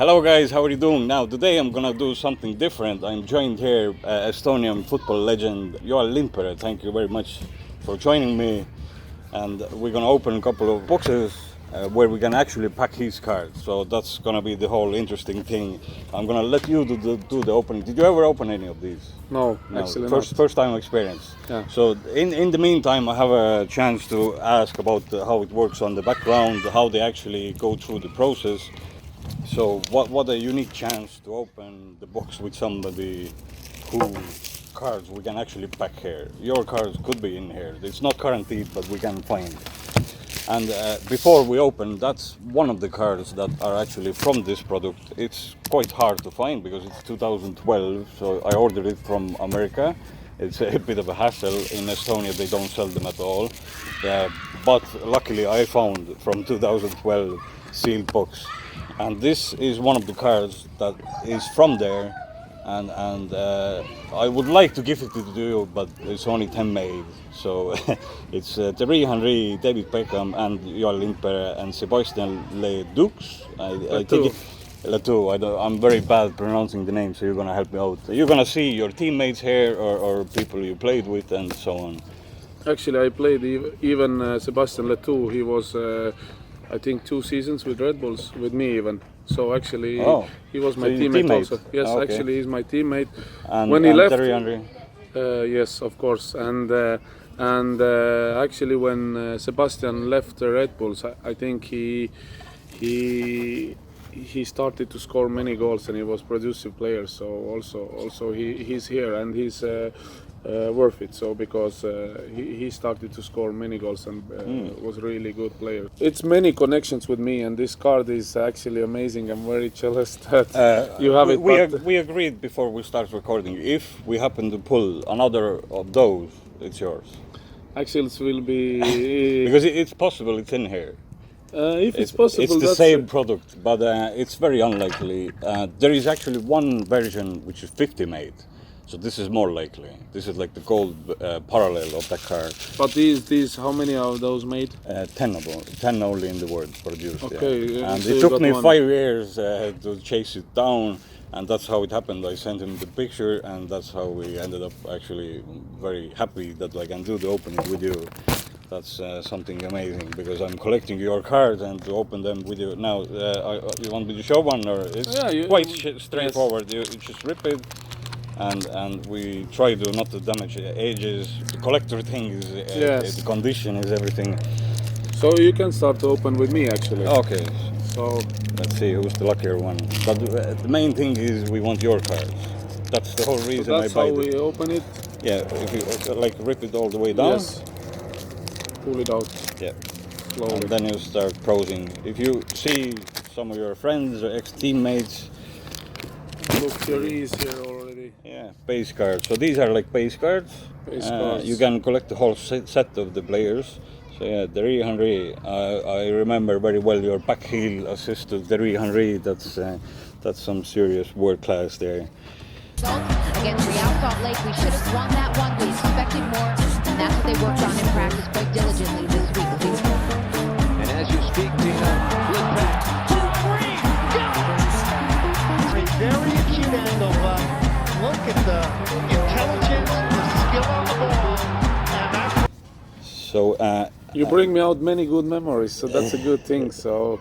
Hello guys, how are you doing? Now today I'm gonna do something different. I'm joined here Estonian football legend Joel Lindpere. Thank you very much for joining me, and we're gonna open a couple of boxes where we can actually pack his cards. So that's gonna be the whole interesting thing. I'm gonna let you do the opening. Did you ever open any of these? No, actually not. First time experience. Yeah. So in the meantime, I have a chance to ask about how it works on the background, how they actually go through the process. So what a unique chance to open the box with somebody whose cards we can actually pack here. Your cards could be in here. It's not guaranteed, but we can find. And before we open, that's one of the cards that are actually from this product. It's quite hard to find because it's 2012, so I ordered it from America. It's a bit of a hassle. In Estonia they don't sell them at all. But luckily I found from 2012 sealed box. And this is one of the cards that is from there. And I would like to give it to you, but it's only 10 made. So it's Thierry Henry, David Beckham, and Joel Lindpere and Sebastian Ledoux. I think Ledoux. I'm very bad pronouncing the name, so you're gonna help me out. You're gonna see your teammates here or people you played with and so on. Actually, I played even Sebastian Ledoux. He was, I think, 2 seasons with Red Bulls with me even. So actually, he was my teammate also. Yes, okay. Actually, he's my teammate. And when he left, Thierry Henry. Yes, of course. And actually, when Sebastian left the Red Bulls, I think he started to score many goals, and he was producer player. So also he's here, and he's worth it. So because he started to score many goals and was a really good player. It's many connections with me, and this card is actually amazing. I'm very jealous that you have it. We agreed before we start recording. If we happen to pull another of those, it's yours. Actually, it will be because it's possible it's in here. If it's possible, it's the same product, but it's very unlikely. There is actually one version which is 50 made. So this is more likely. This is like the gold parallel of that card. But these, how many of those made? 10 of them. 10 only in the world produced. Okay. Yeah. And it took me 5 years to chase it down, and that's how it happened. I sent him the picture, and that's how we ended up actually very happy that I can do the opening with you. That's something amazing because I'm collecting your cards and to open them with you. Now, you want me to show one, or it's quite straightforward. Yes. You just rip it. And we try to not to damage edges. The collector thing is the condition is everything. So you can start to open with me actually. Okay. So let's see who's the luckier one. But the main thing is we want your cards. That's the whole reason I buy it. That's how we open it. Yeah. If you like rip it all the way down. Yes. Pull it out. Yeah. Slowly. And then you start prosing. If you see some of your friends or ex-teammates. Look, Thierry is here already. Yeah, base cards. So these are like base cards. You can collect the whole set of the players. So yeah, Thierry Henry. I remember very well your back heel assist to Thierry Henry. That's some serious world class there. Against Real Salt Lake, we should have won that one. We expected more, and that's what they worked on in practice quite diligently this week. And as you speak, Tina, flip back. 2-3, go! A very acute angle, but look at the intelligence, the skill on the ball, and that's... So you bring me out many good memories, so that's a good thing. So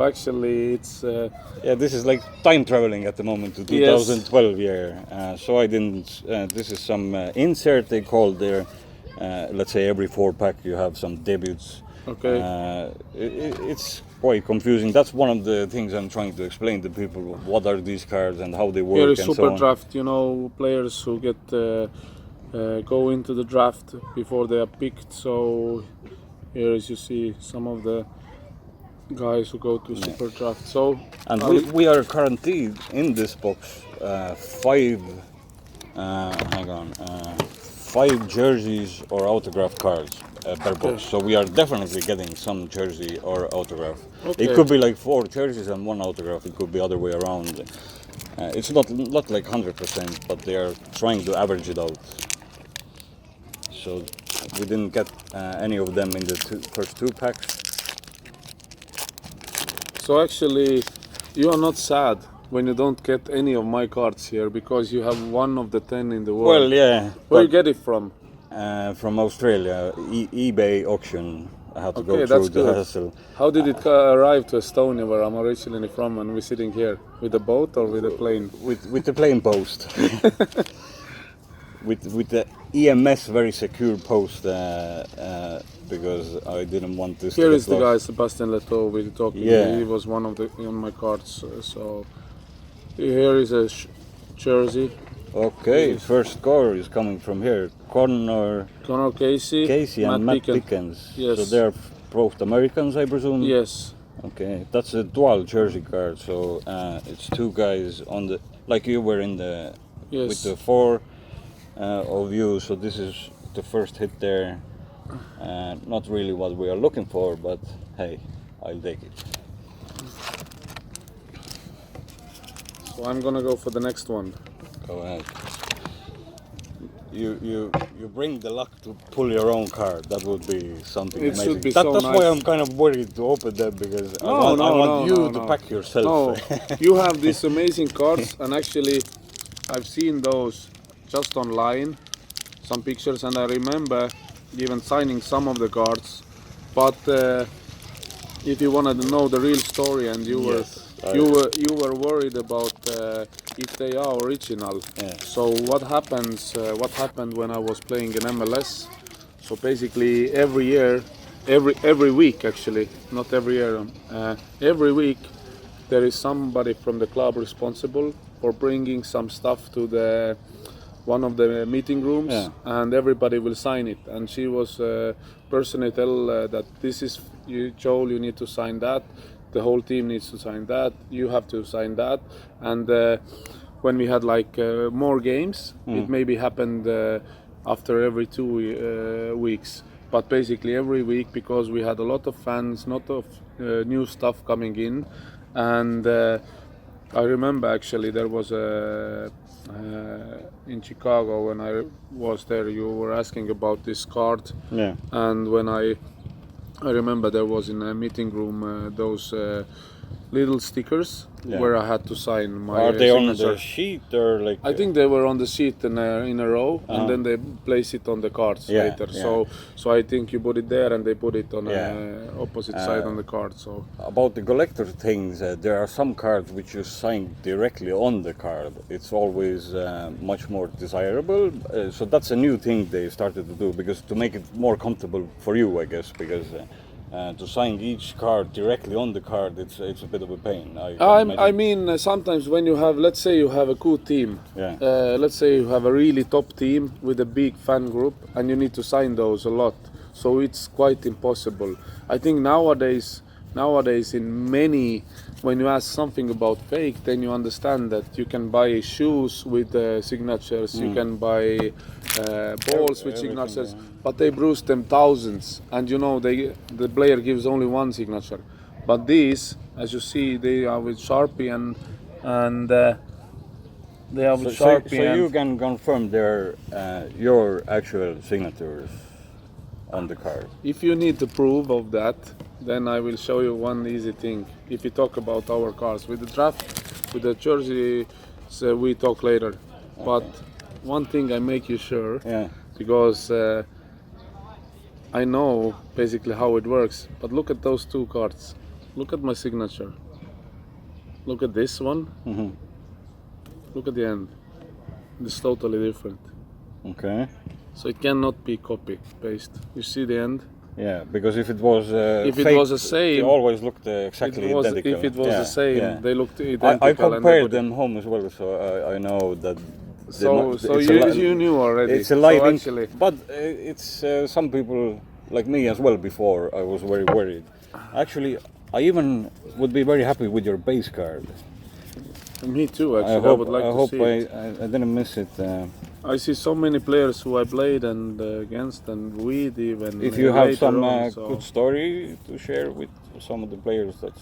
actually, it's yeah, this is like time traveling at the moment to 2012 year. So I didn't. This is some insert they call there. Let's say every 4-pack you have some debuts. Okay. It's quite confusing. That's one of the things I'm trying to explain to people. What are these cards and how they work? Here is and super so on. draft. You know, players who get go into the draft before they are picked. So here, as you see, some of the guys who go to super draft. So and we are guaranteed in this box 5 jerseys or autograph cards per box. So we are definitely getting some jersey or autograph. Okay. It could be like 4 jerseys and 1 autograph. It could be other way around. It's not like 100%, but they are trying to average it out. So we didn't get any of them in the first 2 packs. So actually, You are not sad when you don't get any of my cards here because you have one of the 10 in the world. Well, yeah. Where you get it from? From Australia, eBay auction. I had to Okay, go through that's the good. hassle. How did it arrive to Estonia, where I'm originally from, and we're sitting here? With a boat or with a plane? With the plane post. with the EMS very secure post because I didn't want this. Here to is get the guy, lost. Sebastian Leto, we're talking. Yeah. He was one of the on my cards. So here is a jersey. Okay, first score is coming from here. Connor Casey and Matt Pickens. Pickens. Yes. So they're both Americans, I presume. Yes. Okay, that's a dual jersey card. So it's two guys on the, like you were in the, Yes. with the four of you. So this is the first hit there. Not really what we are looking for, but hey, I'll take it. So I'm gonna go for the next one. Go ahead. You bring the luck to pull your own card. That would be something It amazing. should be so That's nice. why I'm kind of worried to open them because I want you to pack yourself. No, you have these amazing cards, and actually, I've seen those just online, some pictures, and I remember even signing some of the cards. But if you wanted to know the real story, and you were worried about if they are original. Yeah. So what happened when I was playing in MLS? So basically every year, every week actually, not every year, every week there is somebody from the club responsible for bringing some stuff to the one of the meeting rooms, Yeah. and everybody will sign it. And she was personally tell that this is you, Joel, you need to sign that. The whole team needs to sign that. You have to sign that. And when we had like more games, it maybe happened after every 2 weeks. But basically every week, because we had a lot of fans, lot of new stuff coming in. And I remember actually there was in Chicago when I was there, you were asking about this card. Yeah. And when I remember there was in a meeting room those little stickers where I had to sign my Are they signature. on the sheet or like? I think they were on the sheet in a row, and then they place it on the cards later. So I think you put it there, and they put it on opposite side on the card. So About the collector things, there are some cards which you sign directly on the card. It's always much more desirable. So that's a new thing they started to do because to make it more comfortable for you, I guess, because. To sign each card directly on the card, it's a bit of a pain. I mean, sometimes when you have, let's say you have a good team, let's say you have a really top team with a big fan group, and you need to sign those a lot, so it's quite impossible. I think nowadays in many, when you ask something about fake, then you understand that you can buy shoes with signatures, you can buy balls with signatures, but they bruise them thousands, and you know the player gives only one signature. But these, as you see, they are with Sharpie and they are with Sharpie. So you can confirm they're your actual signatures on the card. If you need the proof of that, then I will show you one easy thing. If you talk about our cards with the draft, with the jersey, so we talk later. Okay. But one thing I make you sure, because I know basically how it works. But look at those two cards. Look at my signature. Look at this one. Look at the end. It's totally different. Okay. So it cannot be copy paste. You see the end? Yeah, because if it was if it fake, was the same, they always looked exactly identical. If it was the same, they looked identical. I compared them home as well, so I know that. So you knew already. It's a lighting, so actually, but it's some people like me as well. Before I was very worried. Actually, I even would be very happy with your base card. Me too. Actually, I would like to see it. I didn't miss it. I see so many players who I played and against and with even. If you have some good story to share with some of the players, that's.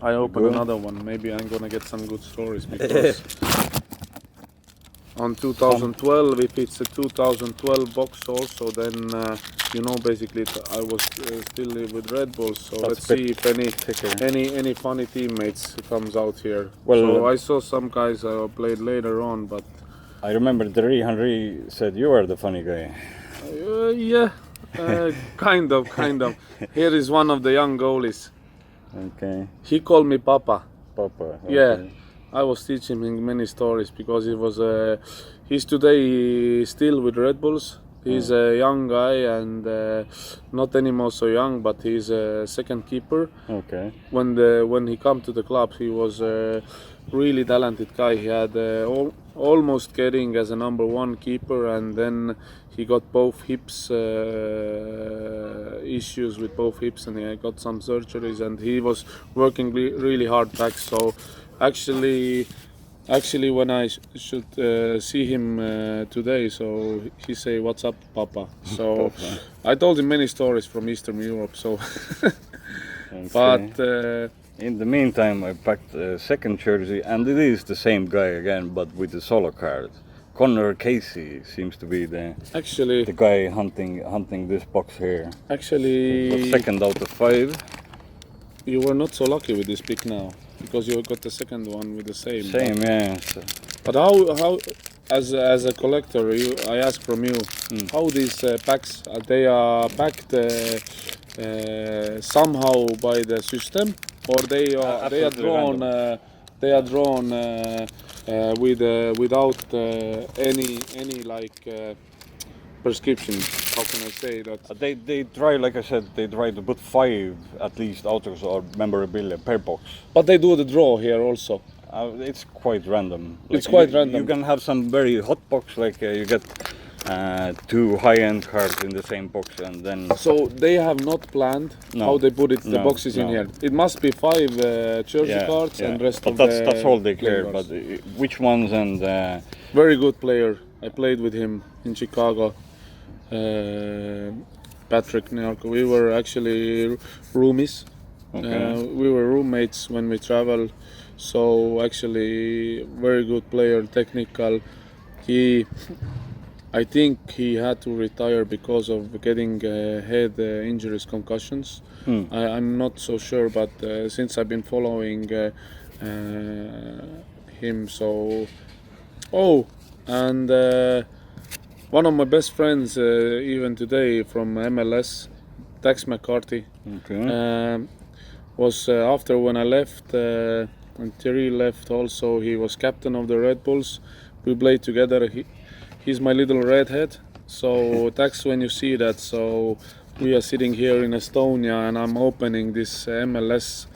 I open another one. Maybe I'm gonna get some good stories because. on 2012. If it's a 2012 box also, then basically I was still with Red Bulls. So let's see if any funny teammates comes out here. Well, so I saw some guys played later on, but I remember Thierry Henry said you are the funny guy. yeah, kind of. Here is one of the young goalies. Okay. He called me Papa. Papa. Okay. Yeah, I was teaching him many stories because he was. He's today still with Red Bulls. He's a young guy and not anymore so young, but he's a second keeper. Okay. When he come to the club, he was a really talented guy. He had almost getting as a number one keeper, and then he got both hips issues with both hips, and he got some surgeries, and he was working really hard back. So actually when I should see him today, so he say, "What's up, Papa?" So I told him many stories from Eastern Europe. So, Okay. but In the meantime, I packed a second jersey, and it is the same guy again, but with the solo card. Connor Casey seems to be the guy hunting this box here. Actually, The second out of 5. you were not so lucky with this pick now, because you got the second one with the same. Same, yeah. So, But how as a collector, I ask from you, how these packs they are packed somehow by the system, or they are drawn without any like prescription. How can I say that? they try, like I said, they try to put 5 at least autos or memorabilia per box. But they do the draw here also. It's quite random. It's quite random. You can have some very hot box, like you get 2 high-end cards in the same box, and then. So they have not planned how they put the boxes in here. It must be 5 jersey cards and rest of that's all they care. players. But which ones and. Very good player. I played with him in Chicago. Patrick Nyarko. We were actually roomies. Okay. We were roommates when we traveled. So actually, very good player, technical. I think he had to retire because of getting head injuries, concussions. I'm not so sure, but since I've been following him, so. Oh, and one of my best friends, even today from MLS, Dax McCarthy, was after when I left, and Thierry left also, he was captain of the Red Bulls. We played together. He's my little redhead. So Dax, when you see that, so we are sitting here in Estonia and I'm opening this MLS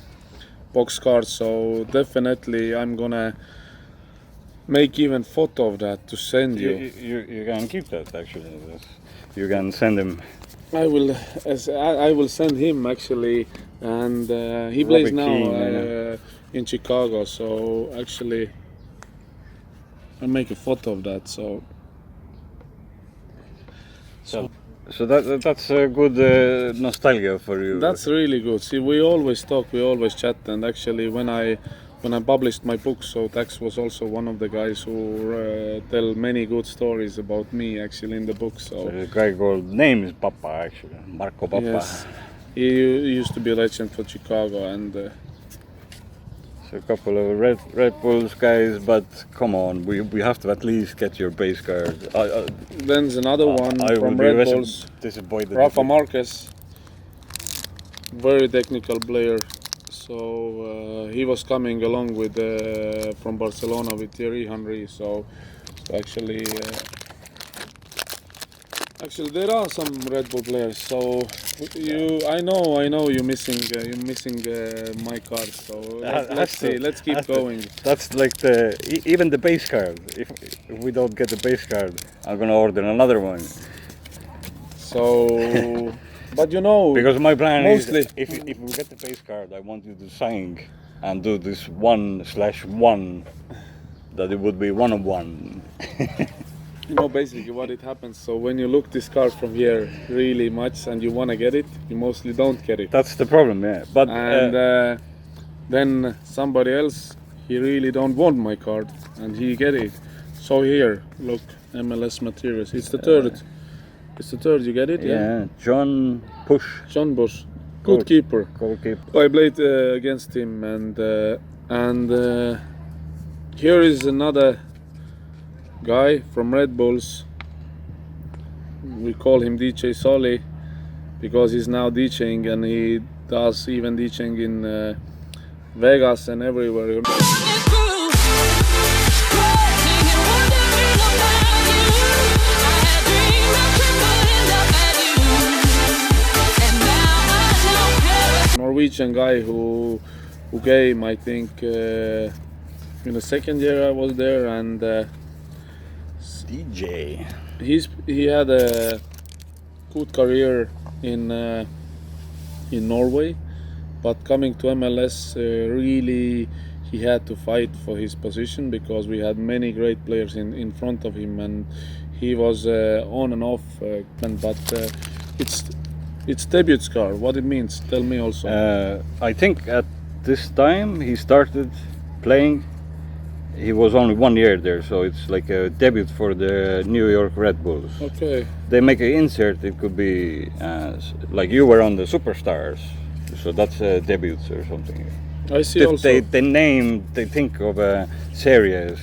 box card. So definitely I'm gonna make even photo of that to send you. You can keep that actually. You can send him. I will send him actually, and he plays now in Chicago. So actually, I'll make a photo of that. So that's a good nostalgia for you. That's really good. See, we always talk, we always chat, and actually when I published my book, so Dax was also one of the guys who tell many good stories about me actually in the book. So the guy called name is Papa actually, Marco Papa. Yes, he used to be a legend for Chicago, and so a couple of Red Bulls guys, but come on, we have to at least get your base card. Then there's another one from Red Bulls, Rafa Marquez, very technical player. So he was coming along with from Barcelona with Thierry Henry. So actually there are some Red Bull players. So I know you're missing my card. So let's see. Let's keep going. That's like even the base card. If we don't get the base card, I'm gonna order another one. So. But because my plan mostly, is if we get the base card, I want you to sign and do this 1/1, that it would be 1 of 1. Basically what it happens. So when you look this card from here really much and you want to get it, you mostly don't get it. That's the problem, yeah. But then somebody else, he really don't want my card and he get it. So here, look, MLS materials. It's the third. It's the third. You get it? Yeah, John Push, John Bush, good keeper. goalkeeper. I played against him, and here is another guy from Red Bulls. We call him DJ Solly because he's now DJing, and he does even DJing in Vegas and everywhere. Norwegian guy who came, I think, in the second year I was there, and DJ. he had a good career in Norway, but coming to MLS, really he had to fight for his position because we had many great players in front of him, and he was on and off. But it's debut scar. What it means? Tell me also. I think at this time he started playing. He was only 1 year there, so it's like a debut for the New York Red Bulls. Okay. They make an insert. It could be like you were on the Superstars, so that's a debut or something. I see. Also. They think of series.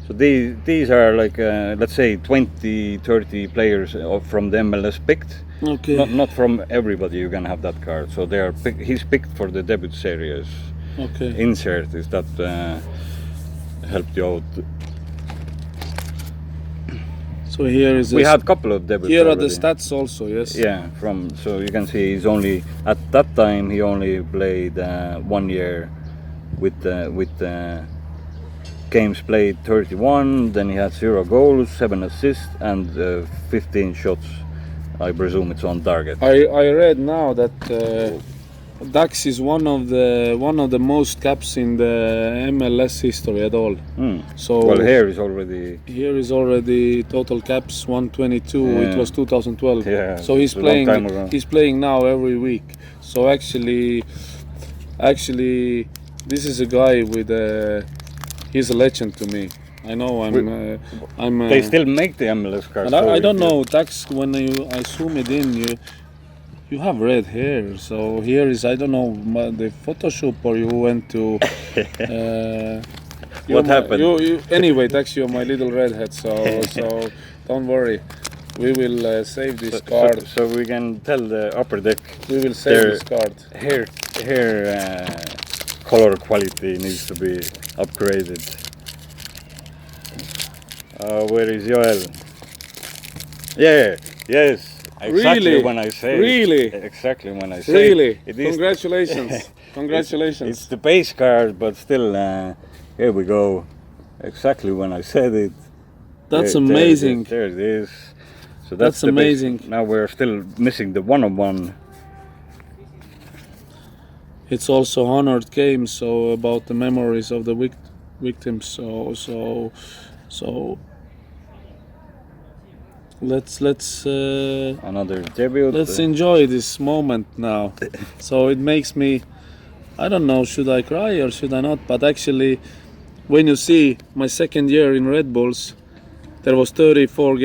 So these are like let's say 20-30 players from the MLS picked. Okay. Not from everybody you can have that card. So they are he's picked for the debut series. Okay. Insert is that helped you out. So here is. We had a couple of debuts. Here already. are the stats also. Yes. Yeah, so you can see he's only at that time he only played 1 year with games played 31. Then he had 0 goals, 7 assists, and 15 shots. I presume it's on target. I read now that Dax is one of the most caps in the MLS history at all. So well, here is already total caps 122. Yeah. It was 2012. Yeah, So he's it's a long time playing. ago. He's playing now every week. So actually, this is a guy with he's a legend to me. I know. I'm. They still make the MLS cards. And I don't know, Dax. When I zoom it in, you have red hair. So here is, I don't know, the Photoshop, or you went to. What happened? Anyway, Dax, you're my little redhead. So don't worry. We will save this card. So we can tell the upper deck. We will save this card. Hair color quality needs to be upgraded. Where is Joel? Yeah, yes. Exactly Really? when I say. Really? Exactly when I say. Really? It is, Congratulations. Congratulations. it's the base card, but still, here we go. Exactly when I said it. That's There- amazing. There it is. So That's the base- amazing. Now we're still missing the one-on-one. It's also honored game, so about the memories of the victims. So let's Another debut. let's enjoy this moment now. So it makes me, I don't know, should I cry or should I not? But actually, when you see my second year in Red Bulls, there was 34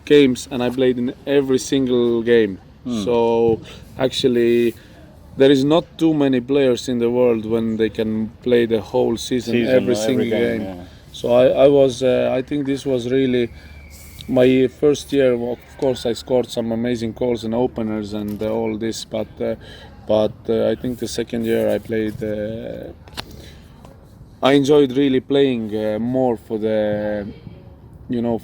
games, and I played in every single game. So actually, there is not too many players in the world when they can play the whole season every single game. Yeah. So I was, I think this was really my first year. Of course, I scored some amazing goals and openers and all this, but I think the second year I played, I enjoyed really playing more for the,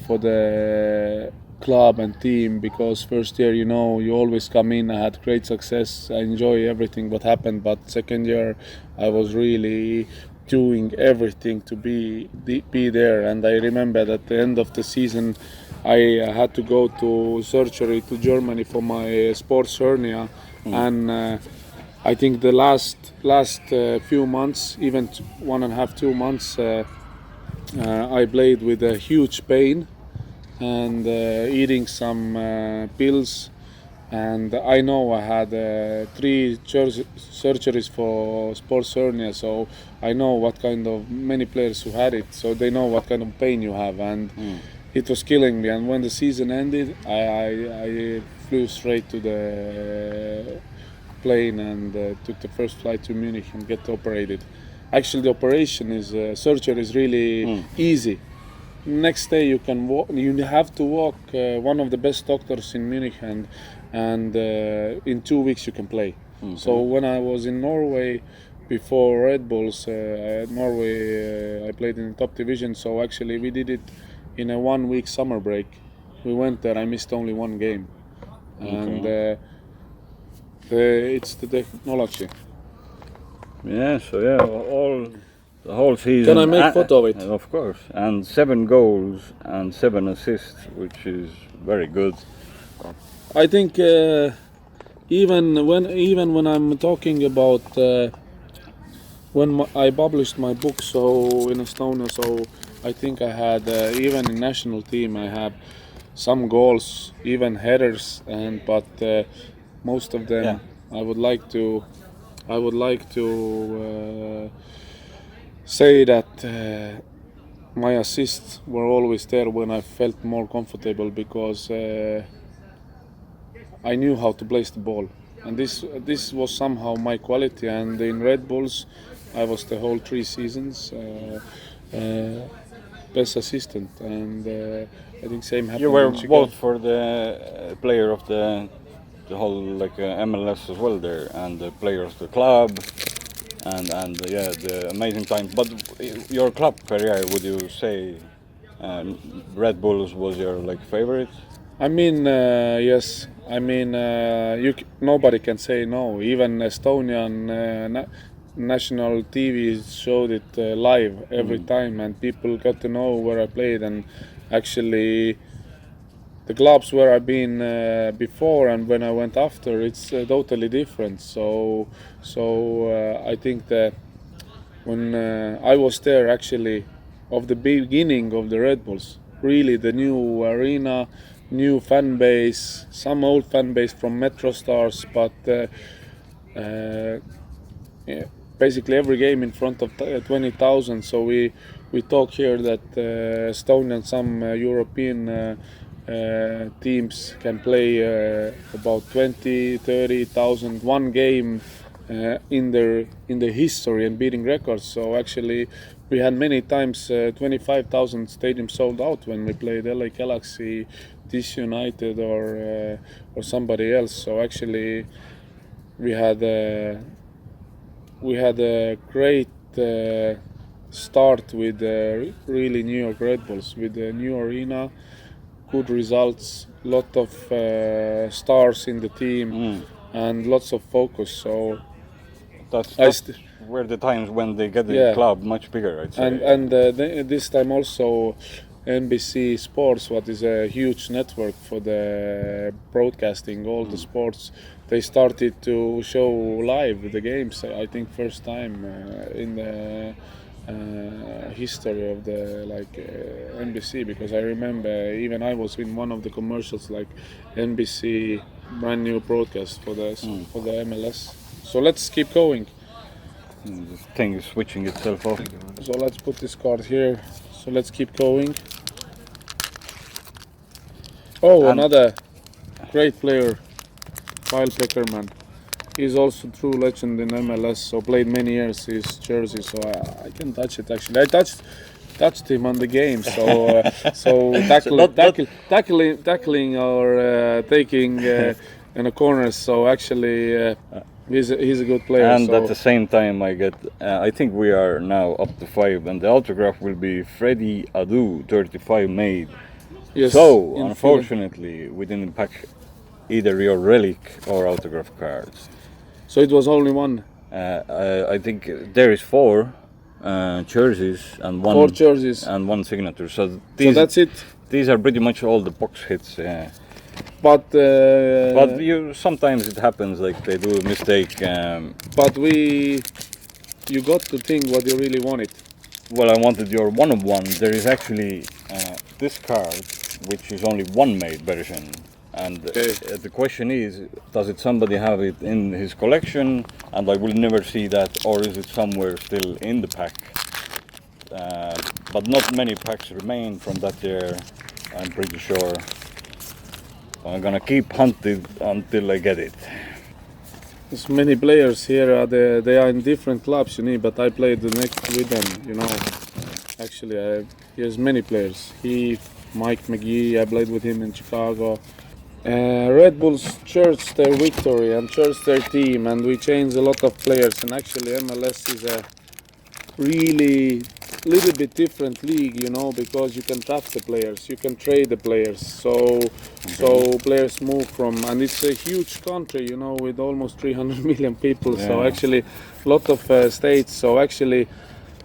for the club and team, because first year, you always come in. I had great success. I enjoy everything what happened, but second year I was really doing everything to be there. And I remember that at the end of the season I had to go to surgery to Germany for my sports hernia, and I think the last few months, even 1.5-2 months, I played with a huge pain and eating some pills and I know I had 3 surgeries for sports hernia, so I know what kind of many players who had it, so they know what kind of pain you have, and it was killing me. And when the season ended, I flew straight to the plane and took the first flight to Munich and get operated. Actually, the operation is surgery is really easy. Next day you can walk. You have to walk. One of the best doctors in Munich, and in 2 weeks you can play. So when I was in Norway before Red Bulls, Norway, I played in the top division. So actually we did it in a 1 week summer break. We went there. I missed only 1 game, and it's the technology. Yeah, so yeah, the whole season. Can I make photo of it? Of course, and 7 goals and 7 assists, which is very good. I think even when I'm talking about when I published my book, so in Estonia, so I think I had even in national team I have some goals, even headers, but most of them I would like to say that my assists were always there when I felt more comfortable, because I knew how to place the ball, and this was somehow my quality. And in Red Bulls, I was the whole 3 seasons best assistant, and I think same happened. You were in Chicago. both for the player of the whole MLS as well there, and the player of the club, and yeah, the amazing time. But your club career, would you say Red Bulls was your favorite? I mean, yes. I mean, nobody can say no. Even Estonian national TV showed it live every time, and people got to know where I played. And actually, the clubs where I've been before and when I went after, it's totally different. So I think that when I was there, actually, of the beginning of the Red Bulls, really the new arena, new fan base, some old fan base from Metro Stars, but basically every game in front of 20,000. So we talk here that Estonian, some European teams can play about 20-30,000 one game in the history and beating records. So actually we had many times 25,000 stadium sold out when we played LA Galaxy, DC United, or somebody else. So actually we had a great start with really New York Red Bulls, with a new arena, good results, lot of stars in the team, and lots of focus. So that's were the times when they get the club much bigger, I'd say. And this time also NBC Sports, what is a huge network for the broadcasting all the sports, they started to show live the games. I think first time in the history of the NBC, because I remember even I was in one of the commercials, like NBC brand new broadcast for the MLS. So let's keep going. The thing is switching itself off. So let's put this card here. So let's keep going. Oh, another great player, Kyle Peckerman. He's also true legend in MLS. So played many years his jersey. So I can touch it actually. I touched him on the game. So tackling or taking in the corners. So actually. He's a good player. And at the same time, I think we are now up to 5, and the autograph will be Freddie Adu, 35 made. Yes, so, unfortunately, we didn't pack either your relic or autograph cards. So it was only one? I think there is 4 jerseys and 4 jerseys and 1 signature. So that's it? These are pretty much all the box hits, yeah. But sometimes it happens, like they do a mistake. But you got to think what you really wanted. Well, I wanted your 1-of-1. There is actually this card, which is only 1 made version, And the question is, does it somebody have it in his collection and I will never see that, or is it somewhere still in the pack? But not many packs remain from that year, I'm pretty sure. I'm gonna keep hunting until I get it. There's many players here. They are in different clubs, but I played the next with them. Actually, there's many players. Mike McGee, I played with him in Chicago. Red Bulls churched their victory and churched their team, and we changed a lot of players. And actually, MLS is a really little bit different league, because you can draft the players, you can trade the players. So players move from, and it's a huge country, with almost 300 million people. Yeah. So actually, a lot of states. So actually,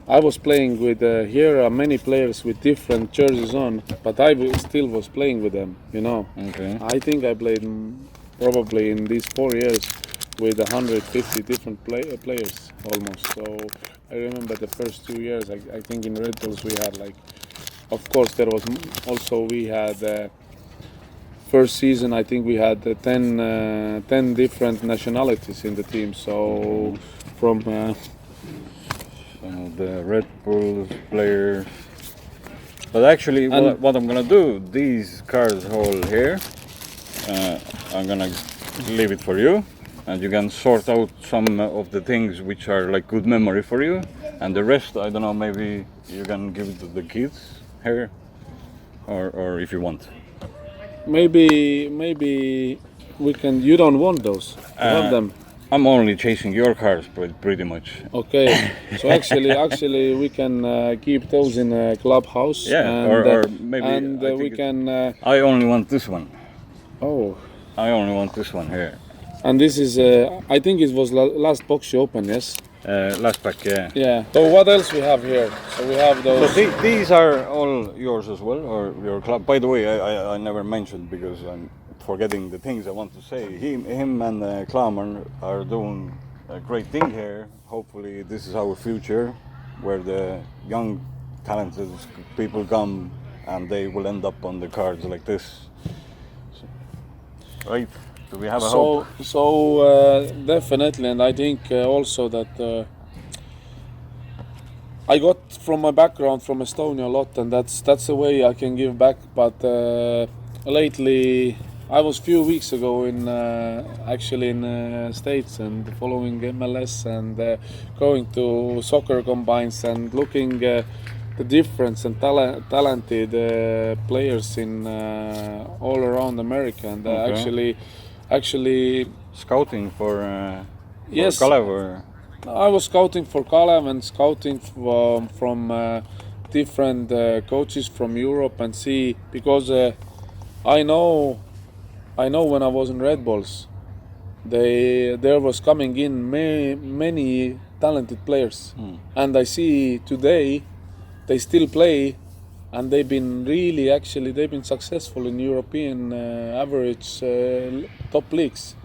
I was playing with here are many players with different jerseys on, but I still was playing with them. Okay. I think I played probably in these 4 years with 150 different players almost. So I remember the first 2 years. I think in Red Bulls we had of course there was also we had first season. I think we had 10 different nationalities in the team. So from the Red Bulls players. But actually, what I'm gonna do, these cards all here, I'm gonna leave it for you, and you can sort out some of the things which are like good memory for you, and the rest, I don't know, maybe you can give it to the kids here, or if you want. maybe we can. You don't want those. You have them. I'm only chasing your cards, pretty much. Okay, so actually we can keep those in a clubhouse. Yeah, and, or maybe and I we think can. I only want this one. Oh, I only want this one here. and this is. I think it was last box you opened. Yes. Last pack, yeah. Yeah. So what else we have here? So we have those. So these are all yours as well, or your club? By the way, I never mentioned because I'm forgetting the things I want to say. Him and Klamer are doing a great thing here. Hopefully this is our future, where the young talented people come and they will end up on the cards like this. Right? Do we have a hope? So definitely, and I think also that I got from my background from Estonia a lot, and that's the way I can give back. But lately, I was few weeks ago in actually in States and following MLS and going to soccer combines and looking the difference and talented players in all around America, and actually Scouting for yes, Kalev, or? I was scouting for Kaarel and scouting from different coaches from Europe and see, because I know when I was in Red Bulls, there was coming in many talented players, and I see today they still play, and they've been successful in European average top leagues.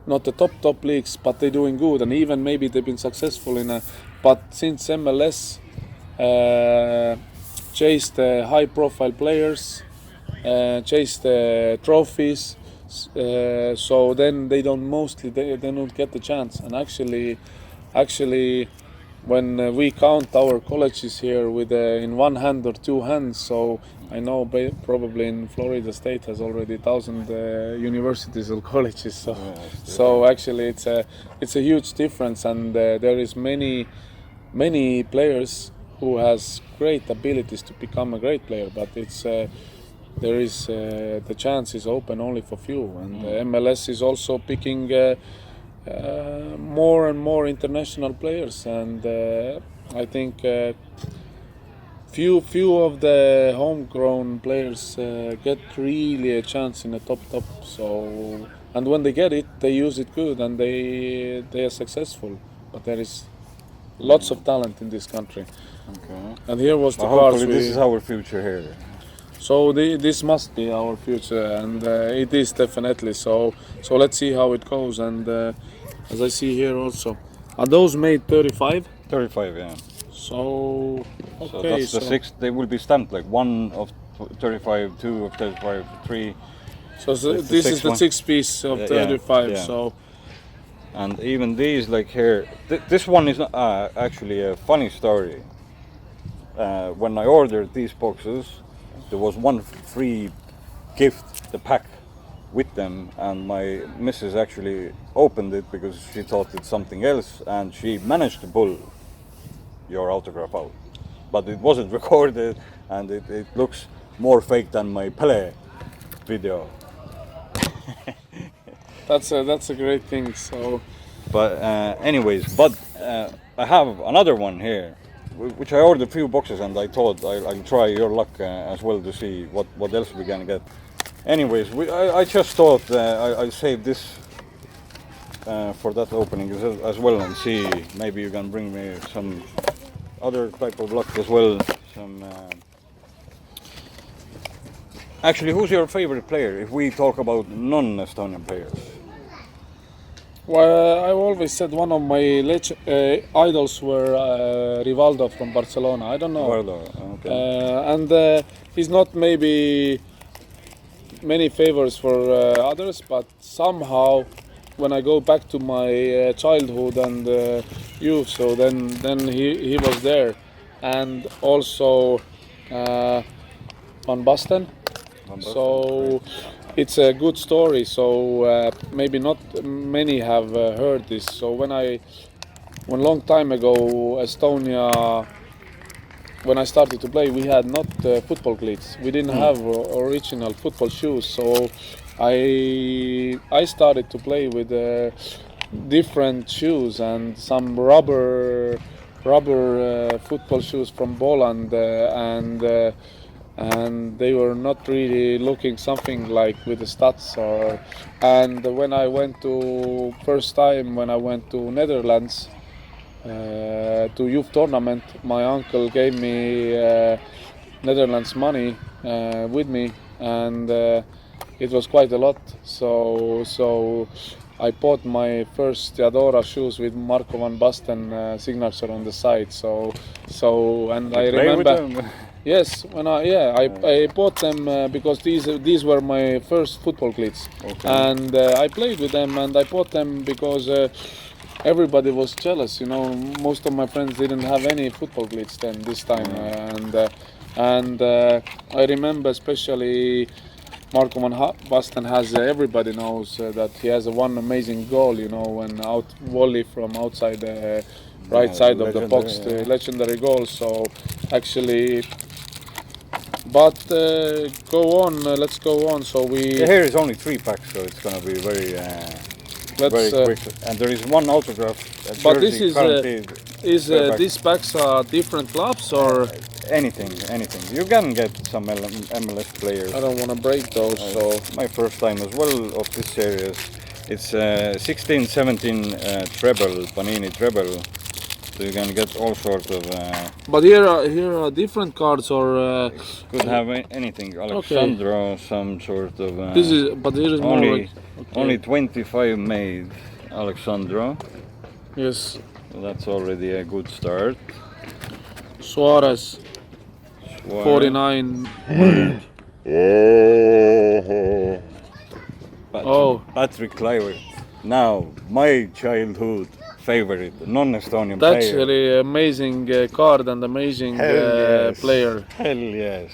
Not the top leagues, but they're doing good, and even maybe they've been successful in but since MLS chased high profile players, chased trophies, so then they don't get the chance. And actually when we count our colleges here with in one hand or two hands, so I know probably in Florida State has already 1,000 universities or colleges. So actually it's a huge difference, and there is many players who has great abilities to become a great player, but it's there is the chance is open only for few, and MLS is also picking more and more international players, and I think few of the homegrown players get really a chance in the top. So, and when they get it, they use it good, and they are successful. But there is lots of talent in this country. Okay. And here was the hopefully cards. This is our future here. So this must be our future, and it is definitely. So let's see how it goes. And as I see here also, are those made 35? 35, yeah. So okay, So that's the sixth. They will be stamped like 1 of 35, 2 of 35, 3. So It's the this is sixth the one. 6th piece of Yeah, 35. yeah. So And even these, like here, this one is not, actually a funny story. When I ordered these boxes, there was one free gift, the pack with them, and my missus actually opened it because she thought it's something else, and she managed to pull your autograph out. But it wasn't recorded, and it looks more fake than my Pele video. that's a great thing. So But anyways, I have another one here, which I ordered a few boxes, and I thought I'll try your luck as well to see what else we can get. Anyways, I just thought I'll save this for that opening as well, and see maybe you can bring me some other type of luck as well. Some. Actually, who's your favorite player if we talk about non-Estonian players? well, I always said one of my idols were Rivaldo from Barcelona. I don't know. Eduardo, okay. And he's not maybe many favors for others, but somehow when I go back to my childhood and youth, so then he was there, and also Van Basten. So it's a good story. So maybe not many have heard this. So when long time ago Estonia, when I started to play, we had not football cleats. We didn't have original football shoes. So I started to play with different shoes and some rubber football shoes from Poland, and they were not really looking something like with the stats. And when I went to Netherlands to youth tournament, my uncle gave me Netherlands money with me, and it was quite a lot. So I bought my first Teodora shoes with Marco van Basten signature on the side. And I remember. Yes, I bought them because these were my first football cleats, and I played with them, and I bought them because everybody was jealous. You know, most of my friends didn't have any football cleats this time, and I remember especially Marco van Basten has. Everybody knows that he has one amazing goal. You know, when out volley from outside the right side of the box, the legendary goal. So actually. But go on, let's go on. So here is only 3 packs, so it's gonna be very quick. And there is one autograph. But this is guaranteed. these packs are different clubs or anything. You can get some MLS players. I don't want to break those. So my first time as well of this series. It's 16-17 treble, Panini treble. So you can get all sorts of. But here are different cards, or could have anything. Alexandro, some sort of. But here is only 25 made. Alexandro. Yes. So that's already a good start. Suarez. 49. Patrick Kluivert. Now, my childhood favorite, non-Estonian That's player. really amazing card and amazing player. Hell yes.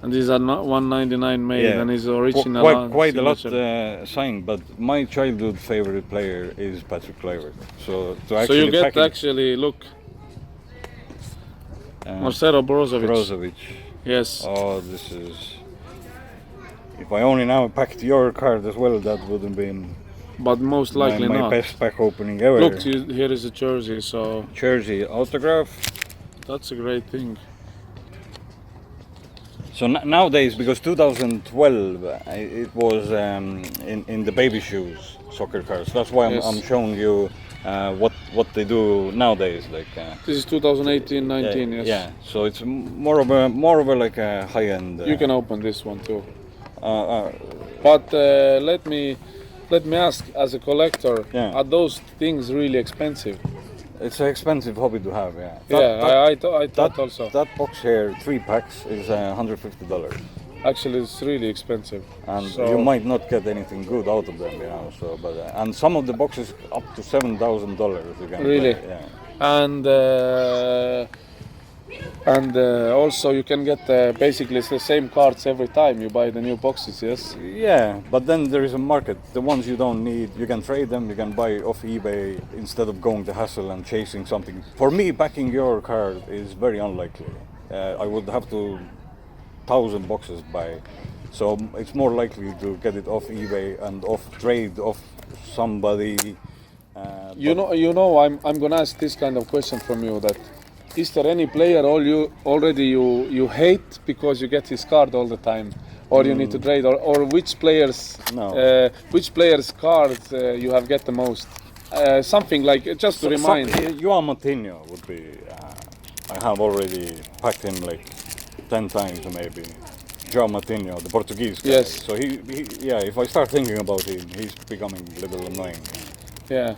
And these are not 199 made, and his original. Quite a lot signed, but my childhood favorite player is Patrick Kluivert. So you get actually look. Marcelo Brozovic. Yes. Oh, this is. If I only now packed your card as well, that wouldn't be. But most likely my not. best pack opening ever. Look, here is a jersey. So jersey autograph. That's a great thing. So nowadays, because 2012 it was in the baby shoes soccer cards. That's why I'm showing you what they do nowadays. Like this is 2018-19. Yes. Yeah. So it's more of a like a high end. You can open this one too. But let me ask, as a collector, are those things really expensive? It's an expensive hobby to have, yeah. I thought also. That box here, 3 packs, is $150. Actually, it's really expensive. and So- you might not get anything good out of them, you know. So, but and some of the boxes up to $7,000 you can Really? buy, yeah. And also you can get basically it's the same cards every time you buy the new boxes. Yes. Yeah, but then there is a market. The ones you don't need, you can trade them. You can buy off eBay instead of going the hassle and chasing something. For me, backing your card is very unlikely. I would have to 1,000 boxes buy, so it's more likely to get it off eBay and off trade off somebody. You know, I'm gonna ask this kind of question from you. That is there any player you hate because you get his card all the time, or you need to trade, or which players which players cards you have get the most? Something like just to remind. Joel Lindpere would be. I have already packed him like 10 times maybe. Joel Lindpere, the Portuguese guy. Yes. So he, yeah. If I start thinking about him, he's becoming a little annoying. Yeah.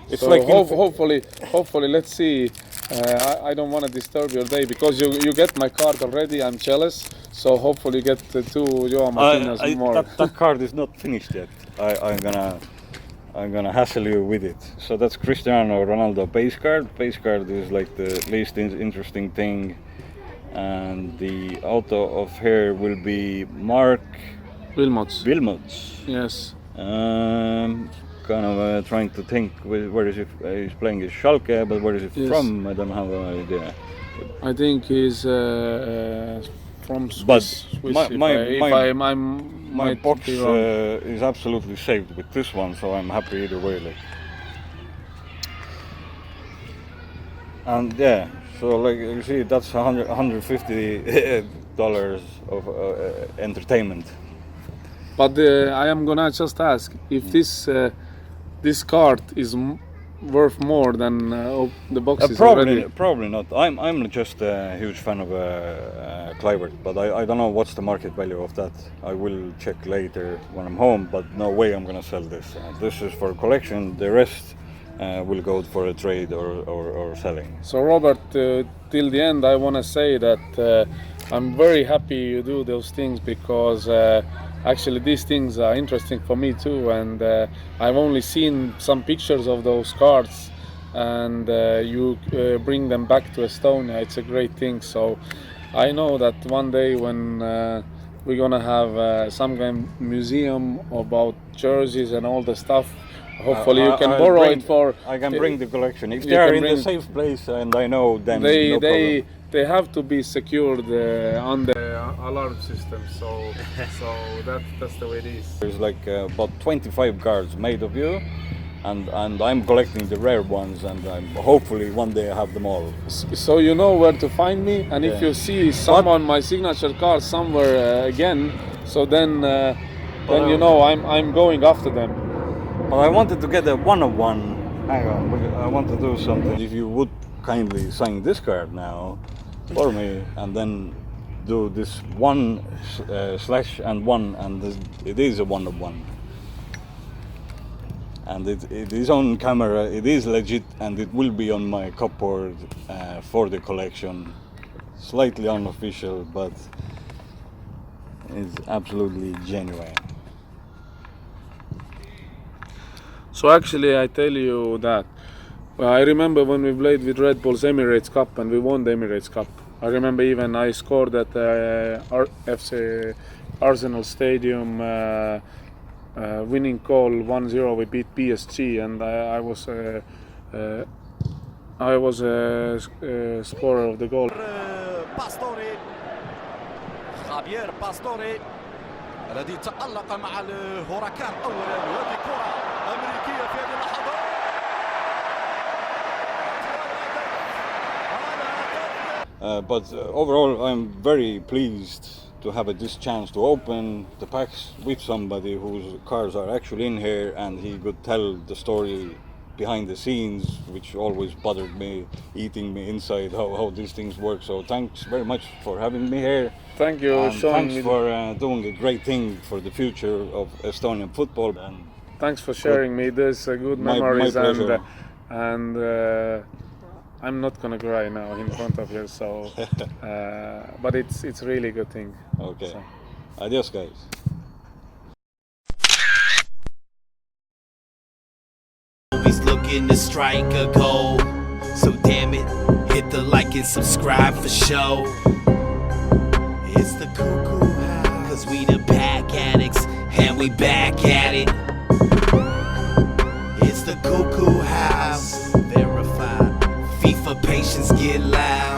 It's So like hopefully, let's see. I don't want to disturb your day because you get my card already. I'm jealous. So hopefully you get two Joao Martinez more. that card is not finished yet. I'm gonna hassle you with it. So that's Cristiano Ronaldo base card. Base card is like the least interesting thing, and the auto of here will be Mark Wilmots. Wilmots. Yes. Kind of trying to think where is he? He's playing his Schalke, but where is he Yes. from? I don't have an idea. I think he's from Swiss. But Swiss, my might box be wrong. is absolutely saved with this one, so I'm happy either way. Like, and yeah, so like you see, that's $150 of entertainment. But I am gonna just ask if this card is worth more than the boxes already. Probably not. I'm just a huge fan of Kluivert, but I don't know what's the market value of that. I will check later when I'm home, but no way I'm gonna sell this. This is for collection. The rest will go for a trade or selling. So Robert, till the end, I wanna say that I'm very happy you do those things because actually these things are interesting for me too, and I've only seen some pictures of those cards, and you bring them back to Estonia. It's a great thing. So I know that one day when we're gonna have some kind of museum about jerseys and all the stuff, hopefully you can borrow it for. I can bring the collection if you they are can in a bring- safe place, and I know then no they problem. they have to be secured on the alarm system. So that's the way it is. There's like about 25 cards made of you, and I'm collecting the rare ones, and hopefully one day I have them all. So you know where to find me, and if Yeah. you see some on my signature card somewhere again, so then you know I'm going after them. But I wanted to get a one-of-one. Hang on, I want to do something. If you would kindly sign this card now for me, and then do this one slash and one, and it is a one-of-one. And it is on camera, it is legit, and it will be on my cupboard for the collection. Slightly unofficial, but it's absolutely genuine. So actually, I tell you that I remember when we played with Red Bull's Emirates Cup and we won the Emirates Cup. I remember even I scored at FC Arsenal Stadium. Winning goal 1-0. We beat PSG, and I was a scorer of the goal. باستوري خابير باستوري الذي تألق مع الهوراكان أولا، وهذه كرة أمريكية في هذه اللحظات. But overall, I'm very pleased to have this chance to open the packs with somebody whose cards are actually in here, and he could tell the story behind the scenes, which always bothered me, eating me inside, how these things work. So thanks very much for having me here. Thank you, And showing thanks me. for doing a great thing for the future of Estonian football. And Thanks for sharing me this good My memories, pleasure. and I'm not gonna cry now in front of you. So, but it's really good thing. okay. So. Adios, guys. Always looking to strike a goal. So damn it, hit the like and subscribe for show. It's the cuckoo house, 'cause we the pack addicts and we back at it. It's the cuckoo house, verified. FIFA patience get loud.